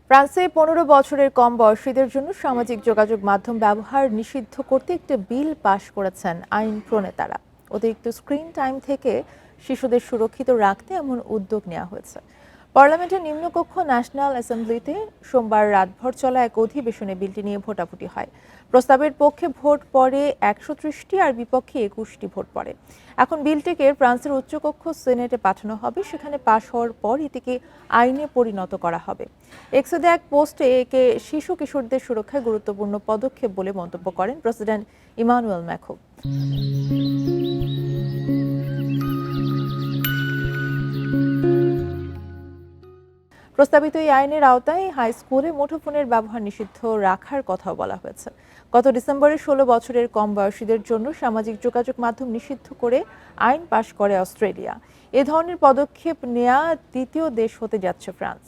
ফ্রান্সে ১৫ বছরের কম বয়সীদের জন্য সামাজিক যোগাযোগ মাধ্যম ব্যবহার নিষিদ্ধ করতে একটি বিল পাশ করেছেন আইন প্রণেতারা। অতিরিক্ত স্ক্রিন টাইম থেকে শিশুদের সুরক্ষিত রাখতে এমন উদ্যোগ নেওয়া হয়েছে। পার্লামেন্টের নিম্নকক্ষ ন্যাশনাল অ্যাসেম্বলিতে সোমবার রাতভর চলা এক অধিবেশনে বিলটি নিয়ে ভোটাভুটি হয়। প্রস্তাবের পক্ষে ভোট পড়ে ১৩০টি আর বিপক্ষে ২১টি ভোট পড়ে। এখন বিলটিকে ফ্রান্সের উচ্চকক্ষ সেনেটে পাঠানো হবে, সেখানে পাশ হওয়ার পর এটিকে আইনে পরিণত করা হবে। এক্সে এক পোস্টে একে শিশু কিশোরদের সুরক্ষায় গুরুত্বপূর্ণ পদক্ষেপ বলে মন্তব্য করেন প্রেসিডেন্ট ইমানুয়েল ম্যাখোঁ। প্রস্তাবিত এই আইনের আওতায় হাই স্কুলে মুঠোফোনের ব্যবহার নিষিদ্ধ রাখার কথাও বলা হয়েছে। গত ডিসেম্বরে ১৬ বছরের কম বয়সীদের জন্য সামাজিক যোগাযোগ মাধ্যম নিষিদ্ধ করে আইন পাশ করে অস্ট্রেলিয়া। এ ধরনের পদক্ষেপ নেওয়া দ্বিতীয় দেশ হতে যাচ্ছে ফ্রান্স।